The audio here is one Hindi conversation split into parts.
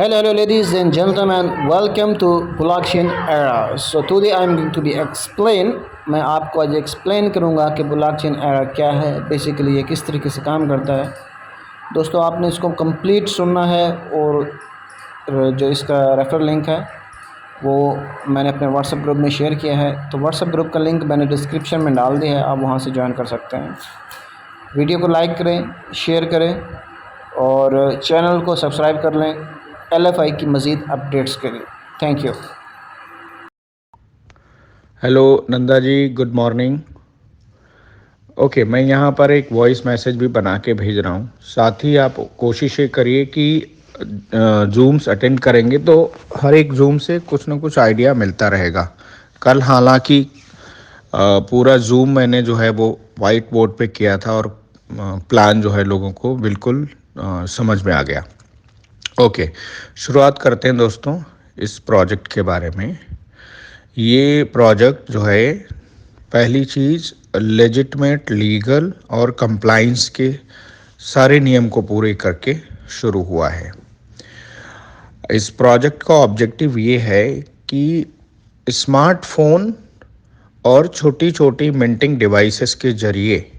Hello, ladies and gentlemen. Welcome to blockchain era. So today I am going to be explain. मैं आपको आज एक्सप्लेन करूँगा कि ब्लॉकचेन एरा क्या है, बेसिकली ये किस तरीके से काम करता है। दोस्तों आपने इसको कंप्लीट सुनना है और जो इसका रेफर लिंक है वो मैंने अपने व्हाट्सएप ग्रुप में शेयर किया है। तो व्हाट्सएप ग्रुप का लिंक मैंने डिस्क्रिप्शन में डाल दिया है, आप वहाँ से ज्वाइन कर सकते हैं। वीडियो को लाइक करें, शेयर करें और चैनल को सब्सक्राइब कर लें LFI की मज़ीद अपडेट्स के लिए। Thank you. Hello Nanda ji, good morning. Okay, मैं यहाँ पर एक वॉइस मैसेज भी बना के भेज रहा हूँ। साथ ही आप कोशिश ये करिए कि जूम्स अटेंड करेंगे तो हर एक जूम से कुछ ना कुछ आइडिया मिलता रहेगा। कल हालांकि पूरा जूम मैंने जो है वो वाइट बोर्ड पे किया था और प्लान जो है लोगों को बिल्कुल समझ में आ गया। ओके, शुरुआत करते हैं दोस्तों इस प्रोजेक्ट के बारे में। ये प्रोजेक्ट जो है, पहली चीज़ लेजिटमेट, लीगल और कंप्लाइंस के सारे नियम को पूरे करके शुरू हुआ है। इस प्रोजेक्ट का ऑब्जेक्टिव ये है कि स्मार्टफोन और छोटी छोटी मिंटिंग डिवाइसेस के जरिए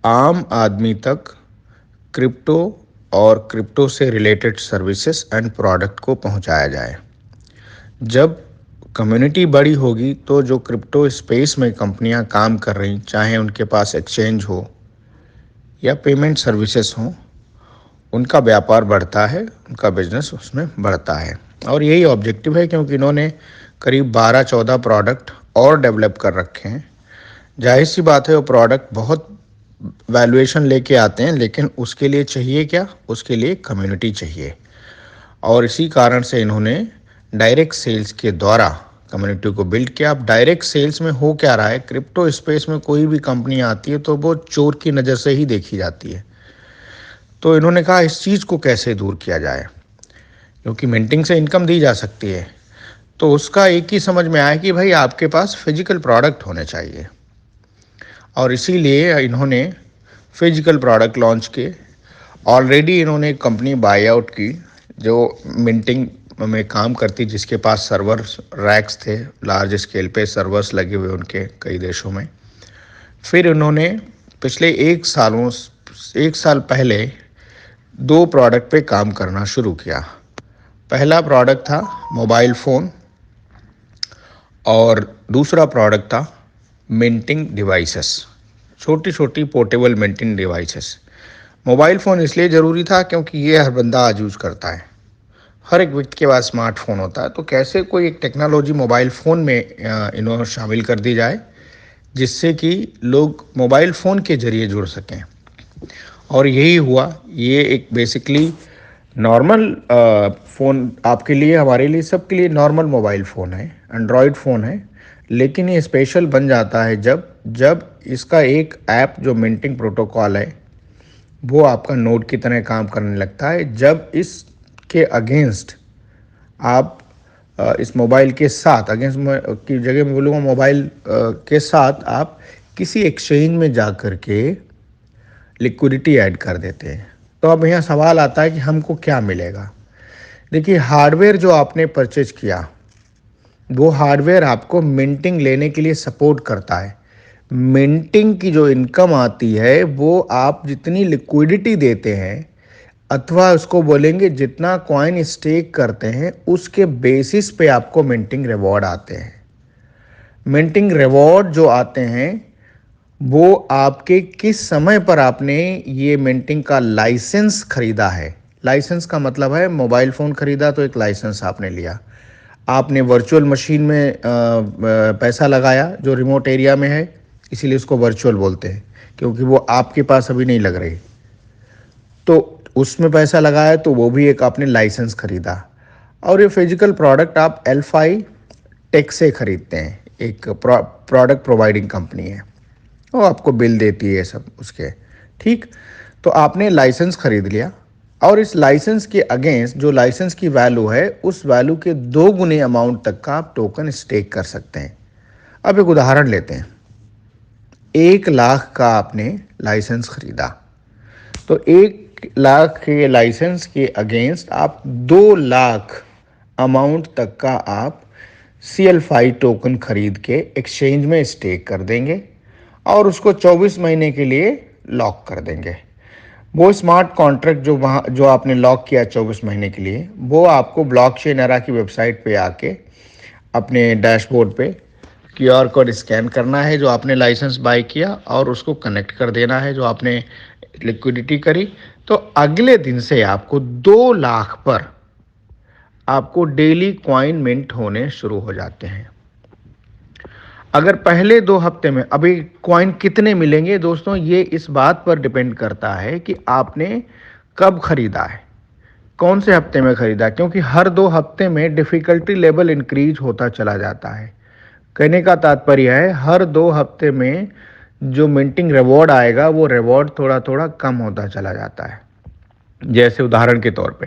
आम आदमी तक क्रिप्टो और क्रिप्टो से रिलेटेड सर्विसेज एंड प्रोडक्ट को पहुंचाया जाए। जब कम्युनिटी बड़ी होगी तो जो क्रिप्टो स्पेस में कंपनियां काम कर रही, चाहे उनके पास एक्सचेंज हो या पेमेंट सर्विसेज हो, उनका व्यापार बढ़ता है, उनका बिजनेस उसमें बढ़ता है। और यही ऑब्जेक्टिव है, क्योंकि इन्होंने करीब 12-14 प्रोडक्ट और डेवलप कर रखे हैं। जाहिर सी बात है वो प्रोडक्ट बहुत वैल्यूएशन लेके आते हैं, लेकिन उसके लिए चाहिए क्या? उसके लिए कम्युनिटी चाहिए। और इसी कारण से इन्होंने डायरेक्ट सेल्स के द्वारा कम्युनिटी को बिल्ड किया। अब डायरेक्ट सेल्स में हो क्या रहा है, क्रिप्टो स्पेस में कोई भी कंपनी आती है तो वो चोर की नज़र से ही देखी जाती है। तो इन्होंने कहा इस चीज़ को कैसे दूर किया जाए, क्योंकि मिंटिंग से इनकम दी जा सकती है। तो उसका एक ही समझ में आया कि भाई आपके पास फिजिकल प्रोडक्ट होने चाहिए, और इसीलिए इन्होंने फिजिकल प्रोडक्ट लॉन्च किए। ऑलरेडी इन्होंने एक कंपनी बाय आउट की जो मिंटिंग में काम करती, जिसके पास सर्वर रैक्स थे, लार्ज स्केल पे सर्वर्स लगे हुए उनके कई देशों में। फिर उन्होंने पिछले एक साल पहले 2 प्रोडक्ट पे काम करना शुरू किया। पहला प्रोडक्ट था मोबाइल फ़ोन और दूसरा प्रोडक्ट था मिंटिंग डिवाइसेस, छोटी छोटी portable minting devices. Mobile phone इसलिए ज़रूरी था क्योंकि ये हर बंदा आज यूज़ करता है, हर एक व्यक्ति के पास स्मार्टफोन होता है। तो कैसे कोई एक टेक्नोलॉजी मोबाइल फ़ोन में इन्होंने शामिल कर दी जाए, जिससे कि लोग मोबाइल फ़ोन के ज़रिए जुड़ सकें। और यही हुआ। ये एक बेसिकली नॉर्मल फ़ोन आपके लिए, हमारे लिए, सबके लिए नॉर्मल मोबाइल फ़ोन है, एंड्रॉयड फ़ोन है। लेकिन ये स्पेशल बन जाता है जब इसका एक ऐप जो मिंटिंग प्रोटोकॉल है वो आपका नोड की तरह काम करने लगता है। जब इसके अगेंस्ट आप इस मोबाइल के साथ, अगेंस्ट की जगह मैं बोलूँगा मोबाइल के साथ आप किसी एक्सचेंज में जा कर के लिक्विडिटी ऐड कर देते हैं। तो अब यहाँ सवाल आता है कि हमको क्या मिलेगा। देखिए, हार्डवेयर जो आपने परचेज किया वो हार्डवेयर आपको मिंटिंग लेने के लिए सपोर्ट करता है। मिंटिंग की जो इनकम आती है वो आप जितनी लिक्विडिटी देते हैं, अथवा उसको बोलेंगे जितना कॉइन स्टेक करते हैं, उसके बेसिस पे आपको मिंटिंग रिवॉर्ड आते हैं। मिंटिंग रिवॉर्ड जो आते हैं वो आपके किस समय पर आपने ये मिंटिंग का लाइसेंस खरीदा है। लाइसेंस का मतलब है मोबाइल फ़ोन खरीदा तो एक लाइसेंस आपने लिया। आपने वर्चुअल मशीन में पैसा लगाया जो रिमोट एरिया में है, इसीलिए उसको वर्चुअल बोलते हैं, क्योंकि वो आपके पास अभी नहीं लग रही। तो उसमें पैसा लगाया तो वो भी एक आपने लाइसेंस खरीदा। और ये फिजिकल प्रोडक्ट आप एल्फाई टेक से खरीदते हैं, एक प्रोडक्ट प्रोवाइडिंग कंपनी है, वो आपको बिल देती है सब उसके। ठीक, तो आपने लाइसेंस खरीद लिया और इस लाइसेंस के अगेंस्ट जो लाइसेंस की वैल्यू है, उस वैल्यू के 2 गुने अमाउंट तक का आप टोकन स्टेक कर सकते हैं। अब एक उदाहरण लेते हैं। 1 लाख का आपने लाइसेंस खरीदा, तो लाख के लाइसेंस के अगेंस्ट आप 2 लाख अमाउंट तक का आप CL5 टोकन खरीद के एक्सचेंज में स्टेक कर देंगे और उसको 24 महीने के लिए लॉक कर देंगे। वो स्मार्ट कॉन्ट्रैक्ट जो आपने लॉक किया 24 महीने के लिए, वो आपको ब्लॉकचेन एरा की वेबसाइट पे आके अपने डैशबोर्ड पे QR कोड स्कैन करना है जो आपने लाइसेंस बाय किया और उसको कनेक्ट कर देना है जो आपने लिक्विडिटी करी। तो अगले दिन से आपको 2 लाख पर आपको डेली कॉइन मिंट होने शुरू हो जाते हैं। अगर पहले 2 हफ्ते में अभी कॉइन कितने मिलेंगे दोस्तों, ये इस बात पर डिपेंड करता है कि आपने कब खरीदा है, कौन से हफ्ते में खरीदा, क्योंकि हर 2 हफ्ते में डिफ़िकल्टी लेवल इंक्रीज होता चला जाता है। कहने का तात्पर्य है हर 2 हफ्ते में जो मिंटिंग रिवॉर्ड आएगा वो रिवॉर्ड थोड़ा थोड़ा कम होता चला जाता है। जैसे उदाहरण के तौर पे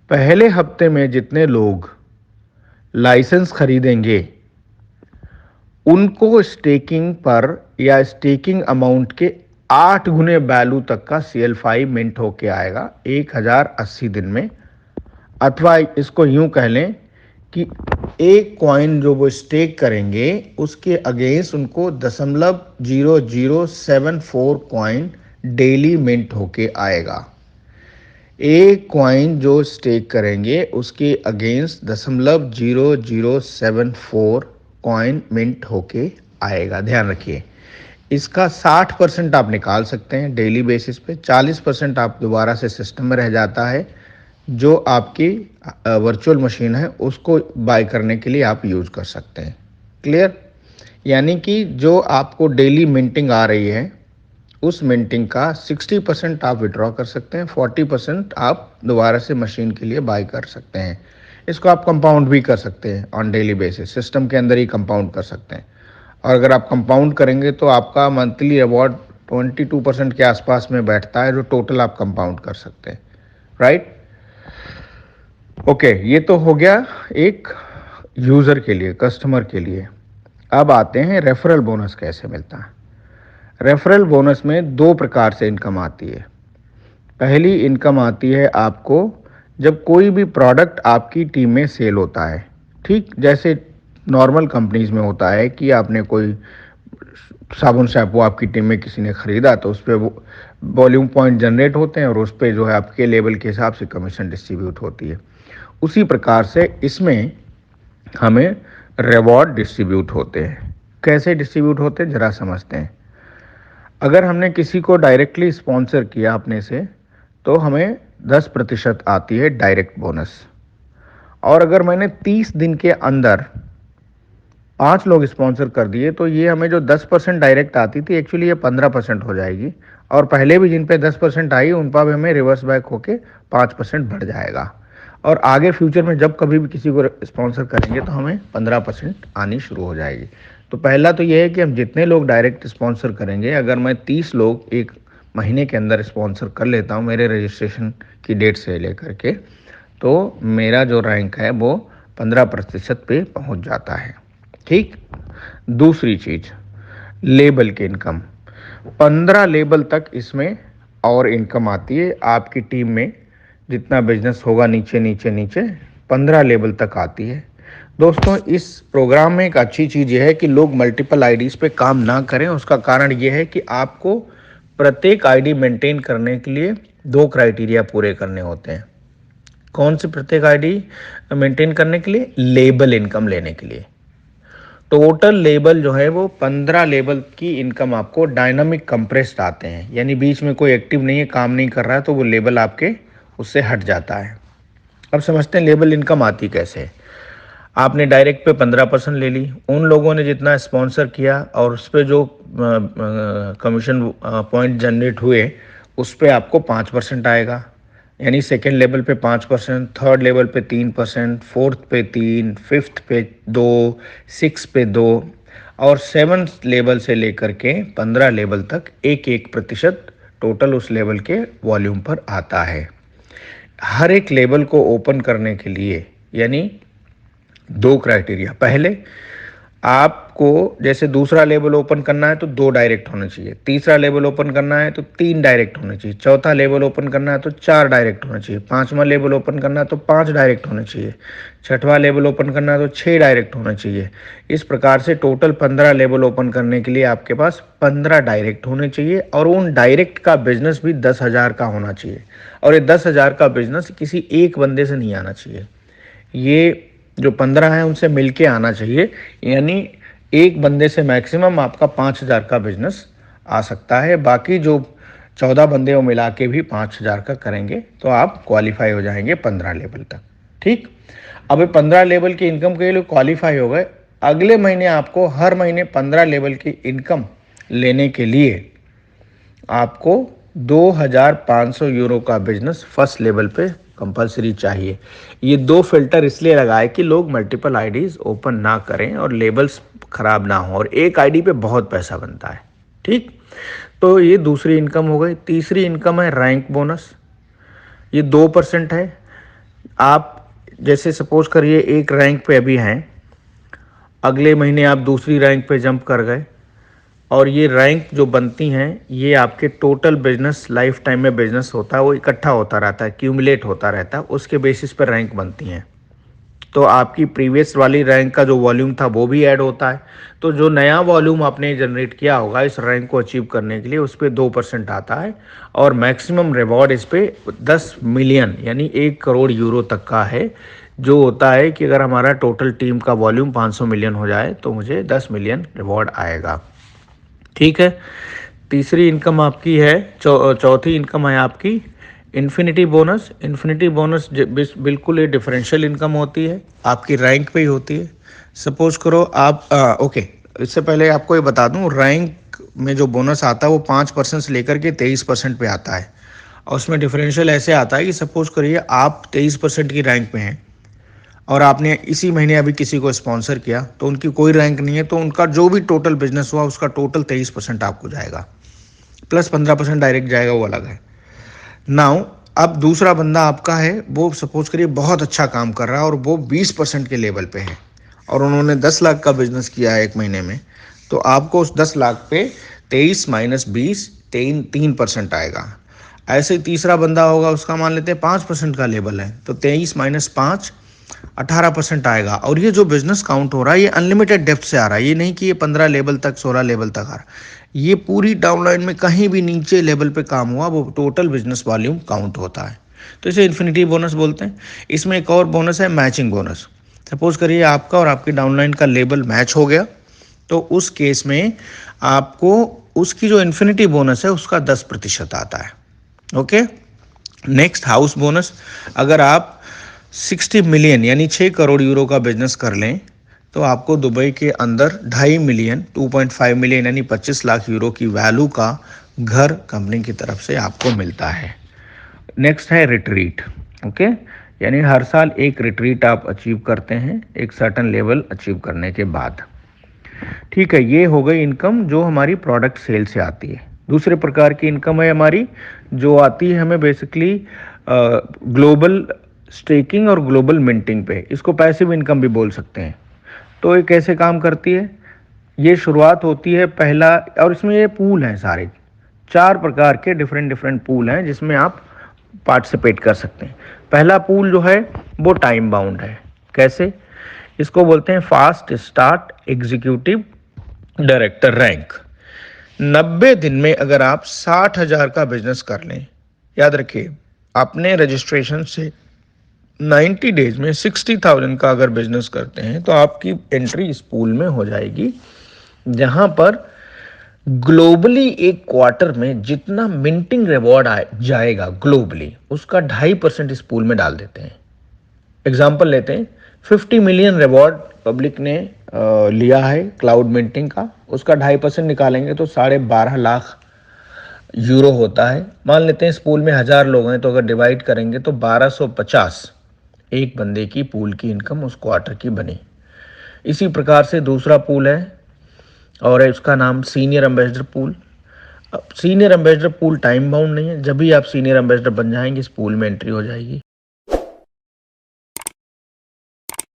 पहले हफ्ते में जितने लोग लाइसेंस खरीदेंगे उनको स्टेकिंग पर या स्टेकिंग अमाउंट के 8 गुने वैल्यू तक का CL5 मिंट होके आएगा 1080 दिन में। अथवा इसको यूं कह लें कि एक कॉइन जो वो स्टेक करेंगे उसके अगेंस्ट उनको 0.0074 कॉइन डेली मिंट होके आएगा। एक कॉइन जो स्टेक करेंगे उसके अगेंस्ट 0.0074 कॉइन मिंट होके आएगा। ध्यान रखिए, इसका 60% आप निकाल सकते हैं डेली बेसिस पे, 40% आप दोबारा से सिस्टम में रह जाता है जो आपकी वर्चुअल मशीन है उसको बाय करने के लिए आप यूज़ कर सकते हैं। क्लियर? यानी कि जो आपको डेली मिंटिंग आ रही है उस मिंटिंग का 60% आप विड्रॉ कर सकते हैं, 40% आप दोबारा से मशीन के लिए बाय कर सकते हैं। इसको आप कंपाउंड भी कर सकते हैं ऑन डेली बेसिस, सिस्टम के अंदर ही कंपाउंड कर सकते हैं। और अगर आप कंपाउंड करेंगे तो आपका मंथली रिवॉर्ड 22% के आसपास में बैठता है जो टोटल आप कंपाउंड कर सकते हैं। राइट? ओके, ये तो हो गया एक यूज़र के लिए, कस्टमर के लिए। अब आते हैं रेफरल बोनस कैसे मिलता है। रेफरल बोनस में 2 प्रकार से इनकम आती है। पहली इनकम आती है आपको जब कोई भी प्रोडक्ट आपकी टीम में सेल होता है। ठीक जैसे नॉर्मल कंपनीज में होता है कि आपने कोई साबुन शैम्पू आपकी टीम में किसी ने ख़रीदा तो उस पर वॉल्यूम पॉइंट जनरेट होते हैं और उस पर जो है आपके लेवल के हिसाब से कमीशन डिस्ट्रीब्यूट होती है। उसी प्रकार से इसमें हमें रिवॉर्ड डिस्ट्रीब्यूट होते हैं। कैसे डिस्ट्रीब्यूट होते हैं ज़रा समझते हैं। अगर हमने किसी को डायरेक्टली स्पॉन्सर किया अपने से तो हमें 10% आती है डायरेक्ट बोनस। और अगर मैंने 30 दिन के अंदर 5 लोग स्पॉन्सर कर दिए तो ये हमें जो 10% डायरेक्ट आती थी एक्चुअली ये 15% हो जाएगी। और पहले भी जिन पे 10% आई उन पर भी हमें रिवर्स बैक होके 5% बढ़ जाएगा। और आगे फ्यूचर में जब कभी भी किसी को स्पॉन्सर करेंगे तो हमें 15% आनी शुरू हो जाएगी। तो पहला तो ये है कि हम जितने लोग डायरेक्ट स्पॉन्सर करेंगे, अगर मैं 30 लोग एक महीने के अंदर स्पॉन्सर कर लेता हूँ मेरे रजिस्ट्रेशन की डेट से लेकर के, तो मेरा जो रैंक है वो 15% पे पहुँच जाता है। ठीक। दूसरी चीज़ लेबल की इनकम, 15 लेबल तक इसमें और इनकम आती है। आपकी टीम में जितना बिजनेस होगा नीचे नीचे नीचे 15 लेवल तक आती है। दोस्तों इस प्रोग्राम में एक अच्छी चीज़ यह है कि लोग मल्टीपल आईडीज़ पे काम ना करें। उसका कारण यह है कि आपको प्रत्येक आईडी मेंटेन करने के लिए 2 क्राइटेरिया पूरे करने होते हैं। कौन से प्रत्येक आईडी मेंटेन करने के लिए? लेबल इनकम लेने के लिए। टोटल लेबल जो है वो 15 लेबल की इनकम आपको डायनामिक कंप्रेस्ड आते हैं, यानी बीच में कोई एक्टिव नहीं है, काम नहीं कर रहा है तो वो लेबल आपके उससे हट जाता है। अब समझते हैं लेबल इनकम आती कैसे। आपने डायरेक्ट पे 15% ले ली, उन लोगों ने जितना स्पॉन्सर किया और उस पर जो कमीशन पॉइंट जनरेट हुए उस पर आपको 5% आएगा, यानी सेकेंड लेवल पे 5%, थर्ड लेवल पे 3%, फोर्थ पे 3, फिफ्थ पे 2, 6 पे 2 और 7th लेवल से लेकर के 15 लेवल तक 1% टोटल उस लेवल के वॉल्यूम पर आता है। हर एक लेवल को ओपन करने के लिए यानी 2 क्राइटेरिया। पहले आपको जैसे दूसरा लेवल ओपन करना है तो 2 डायरेक्ट होने चाहिए, तीसरा लेवल ओपन करना है तो 3 डायरेक्ट होने चाहिए, चौथा लेवल ओपन करना है तो 4 डायरेक्ट होने चाहिए, पांचवा लेवल ओपन करना है तो 5 डायरेक्ट होने चाहिए, छठवां लेवल ओपन करना है तो 6 डायरेक्ट होने चाहिए। इस प्रकार से टोटल 15 लेवल ओपन करने के लिए आपके पास 15 डायरेक्ट होने चाहिए और उन डायरेक्ट का बिजनेस भी 10,000 का होना चाहिए। और ये 10,000 का बिजनेस किसी एक बंदे से नहीं आना चाहिए, ये जो 15 है उनसे मिलके आना चाहिए। यानी एक बंदे से मैक्सिमम आपका 5,000 का बिजनेस आ सकता है। बाकी जो 14 बंदे वो मिला के भी 5,000 का करेंगे तो आप क्वालिफाई हो जाएंगे 15 लेवल तक। ठीक, अब 15 लेवल की इनकम के लिए क्वालिफाई हो गए। अगले महीने आपको हर महीने 15 लेवल की इनकम लेने के लिए आपको 2,500 यूरो का बिजनेस फर्स्ट लेवल पे कंपलसरी चाहिए। ये 2 फिल्टर इसलिए लगाए कि लोग मल्टीपल आईडीज ओपन ना करें और लेबल्स खराब ना हो, और एक आईडी पे बहुत पैसा बनता है। ठीक, तो ये दूसरी इनकम हो गई। तीसरी इनकम है रैंक बोनस, ये 2% है। आप जैसे सपोज करिए एक रैंक पे अभी हैं, अगले महीने आप दूसरी रैंक पे जंप कर गए और ये रैंक जो बनती हैं ये आपके टोटल बिजनेस लाइफ टाइम में बिजनेस होता है वो इकट्ठा होता रहता है, क्यूमुलेट होता रहता है, उसके बेसिस पर रैंक बनती हैं। तो आपकी प्रीवियस वाली रैंक का जो वॉल्यूम था वो भी ऐड होता है, तो जो नया वॉल्यूम आपने जनरेट किया होगा इस रैंक को अचीव करने के लिए उस पर 2% आता है। और मैक्सिमम रिवॉर्ड इस पर 10 मिलियन यानी 1 करोड़ यूरो तक का है, जो होता है कि अगर हमारा टोटल टीम का वॉल्यूम 500 मिलियन हो जाए तो मुझे 10 मिलियन रिवॉर्ड आएगा। ठीक है, तीसरी इनकम आपकी है, चौथी इनकम है आपकी इन्फिनिटी बोनस। इन्फिनिटी बोनस बिल्कुल ये डिफरेंशियल इनकम होती है, आपकी रैंक पे ही होती है। सपोज करो आप ओके, इससे पहले आपको ये बता दूं रैंक में जो बोनस आता है वो 5% से लेकर के 23% पे आता है। और उसमें डिफरेंशियल ऐसे आता है कि सपोज करिए आप 23% की रैंक पे हैं और आपने इसी महीने अभी किसी को स्पॉन्सर किया तो उनकी कोई रैंक नहीं है, तो उनका जो भी टोटल बिजनेस हुआ उसका टोटल 23% आपको जाएगा, प्लस 15% डायरेक्ट जाएगा, वो अलग है। नाउ अब दूसरा बंदा आपका है, वो सपोज करिए बहुत अच्छा काम कर रहा है और वो 20% के लेवल पे है और उन्होंने 10 लाख का बिजनेस किया है एक महीने में, तो आपको उस 10 लाख पे 23 माइनस 20 3% आएगा। ऐसे ही तीसरा बंदा होगा, उसका मान लेते हैं 5% का लेवल है, तो 23 माइनस 5 18% आएगा। और ये जो बिजनेस काउंट हो रहा है ये अनलिमिटेड डेप्थ से आ रहा है, ये नहीं कि ये 15 लेवल तक 16 लेवल तक आ रहा है, ये पूरी डाउनलाइन में कहीं भी नीचे लेवल पे काम हुआ वो टोटल बिजनेस वॉल्यूम काउंट होता है, तो इसे इन्फिनिटी बोनस बोलते हैं। इसमें एक और बोनस है मैचिंग बोनस। सपोज करिए आपका और आपकी डाउनलाइन का लेवल मैच हो गया, तो उस केस में आपको उसकी जो इन्फिनिटी बोनस है उसका 10% आता है। Okay, next house bonus. अगर आप 60 मिलियन यानी 6 करोड़ यूरो का बिजनेस कर लें तो आपको दुबई के अंदर 2.5 मिलियन 2.5 मिलियन यानी 25 लाख यूरो की वैल्यू का घर कंपनी की तरफ से आपको मिलता है। नेक्स्ट है रिट्रीट। ओके, यानी हर साल एक रिट्रीट आप अचीव करते हैं एक सर्टन लेवल अचीव करने के बाद। ठीक है, ये हो गई इनकम जो हमारी प्रोडक्ट सेल से आती है। दूसरे प्रकार की इनकम है हमारी जो आती है हमें बेसिकली ग्लोबल स्टेकिंग और ग्लोबल मिंटिंग पे, इसको पैसिव इनकम भी बोल सकते हैं। तो ये कैसे काम करती है, ये शुरुआत होती है पहला, और इसमें ये पूल हैं सारे 4 प्रकार के डिफरेंट पूल हैं जिसमें आप पार्टिसिपेट कर सकते हैं। पहला पूल जो है वो टाइम बाउंड है। कैसे, इसको बोलते हैं fast start executive director rank. 90 दिन में अगर आप 60,000 का बिजनेस कर लें, याद रखिए अपने रजिस्ट्रेशन से 90 डेज में 60,000 का अगर बिजनेस करते हैं तो आपकी एंट्री इस पूल में हो जाएगी, जहां पर ग्लोबली एक क्वार्टर में जितना मिंटिंग रिवॉर्ड जाएगा ग्लोबली उसका 2.5% इस पूल में डाल देते हैं। एग्जाम्पल लेते हैं, 50 मिलियन रिवॉर्ड पब्लिक ने लिया है क्लाउड मिंटिंग का, उसका 2.5% निकालेंगे तो 12.5 लाख यूरो होता है। मान लेते हैं इस पूल में 1000 लोग हैं तो अगर डिवाइड करेंगे तो 1250 एक बंदे की पूल की इनकम उस क्वार्टर की बनी। इसी प्रकार से दूसरा पूल है और उसका नाम सीनियर एम्बेसडर पूल। अब senior ambassador pool time bound नहीं है, जब भी आप सीनियर एम्बेसडर बन जाएंगे इस पूल में एंट्री हो जाएगी।